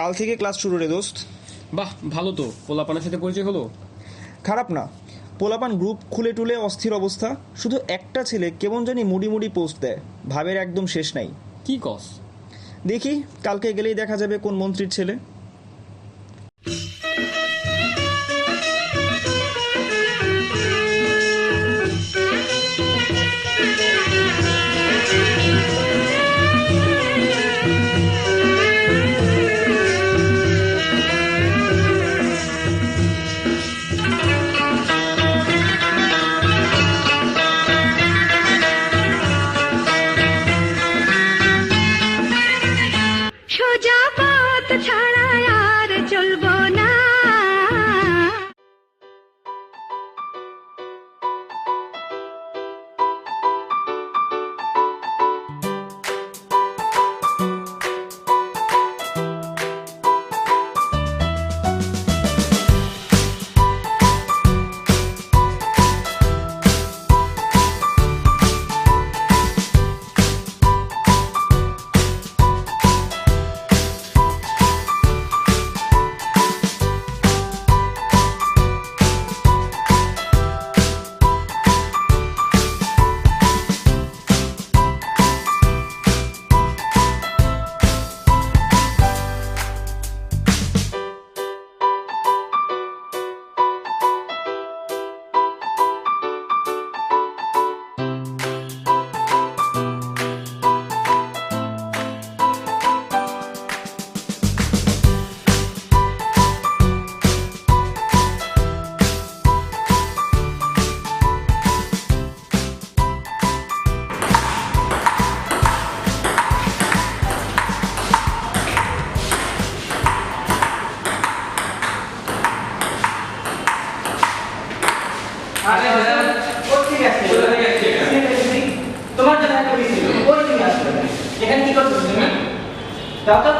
কাল থেকে ক্লাস শুরু রে দোস্ত। বাহ, ভালো তো। পোলাপানের সাথে পরিচয় হলো? খারাপ না, পোলাপান গ্রুপ খুলে টুলে অস্থির অবস্থা। শুধু একটা ছেলে কেমন জানি মুডি মুডি পোস্ট দেয়, ভাবের একদম শেষ নাই। কি কস? দেখি কালকে গেলেই দেখা যাবে কোন মন্ত্রীর ছেলে। সোজা পথ ছাড়া আর চলবো না। তোমার জন্য একটা মিস ছিল, ওই তুমি আসলে এখানে কি করছো তুমি? দাও তো।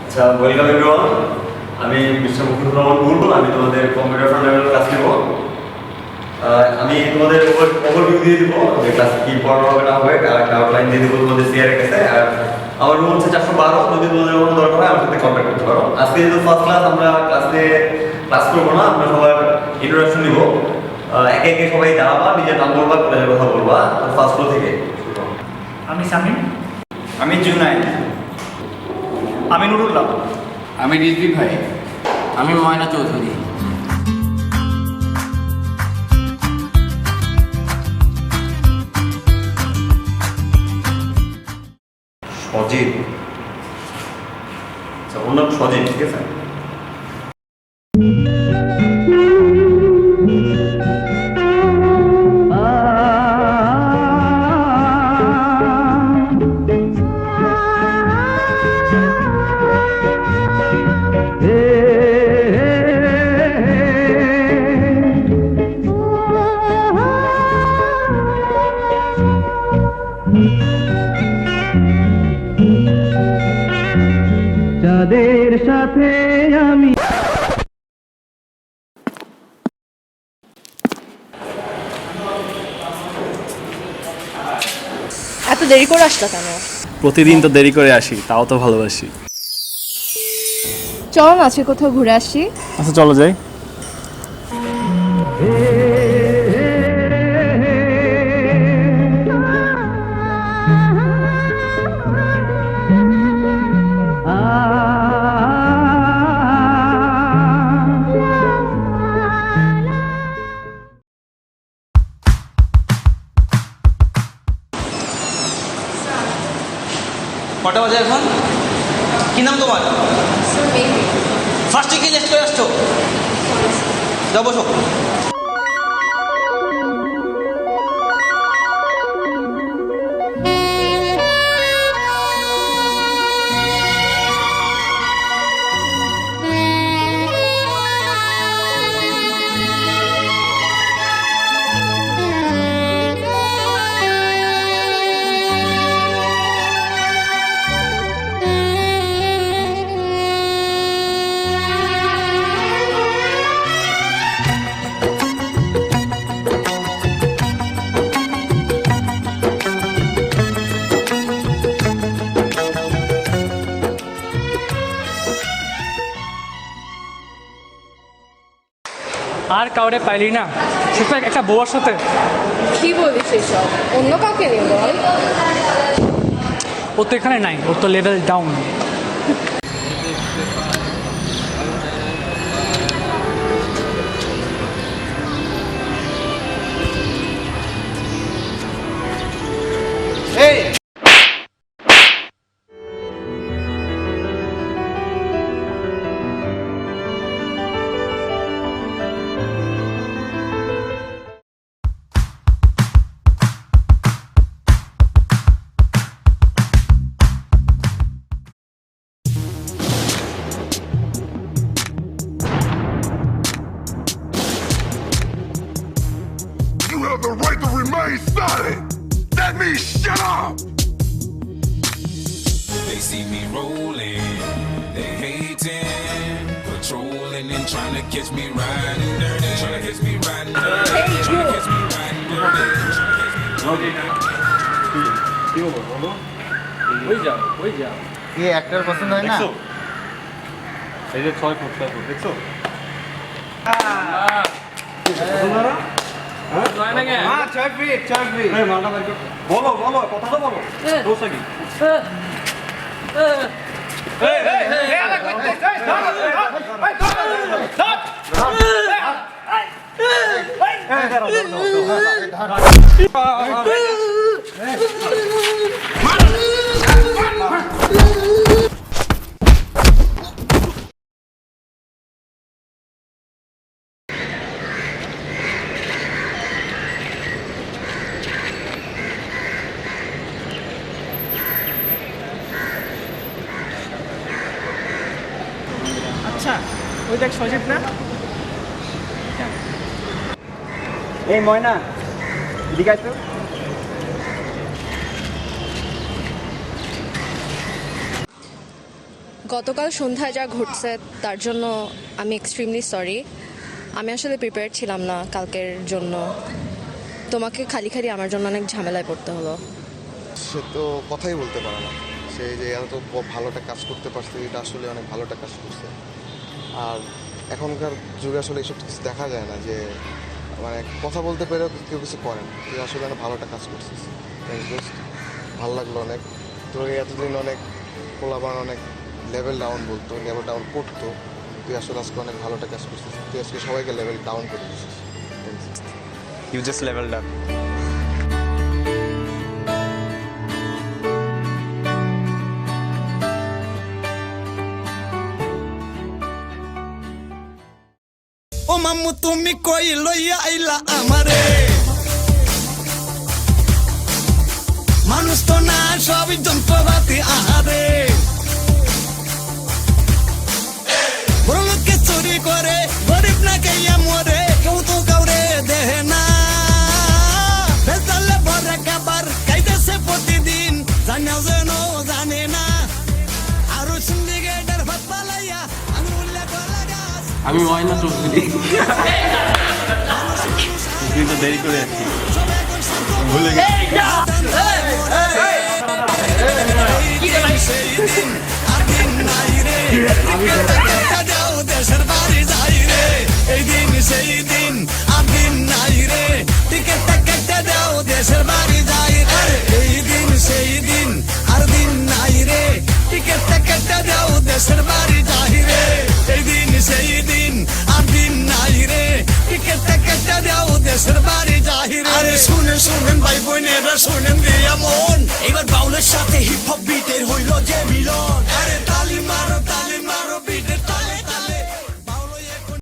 আচ্ছা, ওয়েলকাম এভরিওয়ান। আমি মিস্টার মুকুল রহমান বুলবুল। আমি তোমাদের কম্পিউটার ফান্ডামেন্টাল ক্লাস নেব। আমি তোমাদের ওভারভিউ দিয়ে দিব যে ক্লাসে কি পড়ানো হবে না হবে, আর একটা আউটলাইন দিয়ে দিব তোমাদের সিআরের কাছে। আর আমার রুম হচ্ছে 412। যদি তোমাদের কোনো দরকার হয় আমার সাথে কন্ট্যাক্ট করতে পারো। আজকে যেহেতু ফার্স্ট ক্লাস, আমরা ক্লাস করবো না, আমরা সবার ইন্ট্রোডাকশন নিব। একে একে সবাই দাঁড়াবা, নিজের নাম বলবা, কলেজের কথা বলবা। ফার্স্ট ফ্লোর থেকে আমি সামিম। আমি জুনাই। আমি নুরুল্লাহ। আমি রিজভি ভাই। আমি ময়না চৌধুরী। সজীব। আচ্ছা, ওর নাম সজীব, ঠিক আছে। যাদের সাথে আমি এত দেরি করে আসলা কেন? প্রতিদিন তো দেরি করে আসি, তাও তো ভালোবাসি। চল না আজকে কোথাও ঘুরে আসি। আচ্ছা চলো যাই। কটা বাজে এখন? কি নাম তোমার? ফার্স্টে কি লিস্ট করে আসছো? যাও বসো। আর কাউরে পাইলি না, সেটা একটা বউয়ার সাথে। কি বলিস এসব? অন্য কাউকে নিয়ে বল। ও তো এখানে নাই, ওর তো level down. You have the right to remain silent. That means shut up. They see me rolling, they hating, patrolling and trying to catch me riding dirty, trying to catch me riding dirty, trying to catch me riding dirty, trying to catch me কি বলো বলো? ওই যাও কি একটার পছন্দ হয় না? এই যে 6 ফুট দেখছো? বলো বলো কথাটা বলো। দোষটা কি? আচ্ছা, ওই দেখ সজীব না? এই ময়না, এদিকে আয় তো। গতকাল সন্ধ্যায় যা ঘটছে তার জন্য আমি এক্সট্রিমলি সরি। আমি আসলে প্রিপেয়ার ছিলাম না কালকের জন্য। তোমাকে খালি খালি আমার জন্য অনেক ঝামেলায় পড়তে হলো। সে তো কথাই বলতে পারে না। সে যে এত ভালোটা কাজ করতে পারছে, এটা আসলে অনেক ভালোটা কাজ করছে। আর এখনকার যুগে আসলে এইসব কিছু দেখা যায় না, যে মানে কথা বলতে পেরেও কেউ কিছু করে না। তুই আসলে অনেক ভালোটা কাজ করছিস, ভালো লাগলো অনেক। তোর এতদিন অনেক পোলাবান অনেক লেভেল ডাউন বলতো, লেভেল ডাউন করতো, তুই আসলে আজকে অনেক ভালোটা কাজ করছিস। তুই আজকে সবাইকে লেভেল ডাউন করে দিচ্ছিস। You just leveled up. ও মাম্মু তুমি কই লইয়া আইলা আমারে, মানুষ তো না সবই যন্ত্রপাতি আহারে, বড় লোককে চুরি করে গরিব না কেয়া মরে, কেউ তো কাউরে দেহে না, বেজালে ভরে খাবার খাইতেছে প্রতিদিন, জানা যেন জানে না, আরো সিন্ডিকেটের ভাত পালাইয়া আঙুলে গলা গাছ। আমি ময়না চৌধুরী। তুই তো দেরি করে আসছিস, ভুলে গেছি। দেশের বাড়ি যাই রে, এই দিন সেই দিন আর দিন নাই রে, টিকেটটা কেটে দাও দেশের বাড়ি যাই রে, এই দিন সেই দিন আর দিন নাই রে, টিকেটটা কেটে দাও দেশের বাড়ি যাই রে, এই দিন সেই দিন আর দিন নাই রে, টিকেটটা কেটে দাও দেশের বাড়ি যাই রে। আরে শুনেন শুনেন ভাই বোনেরা শুনেন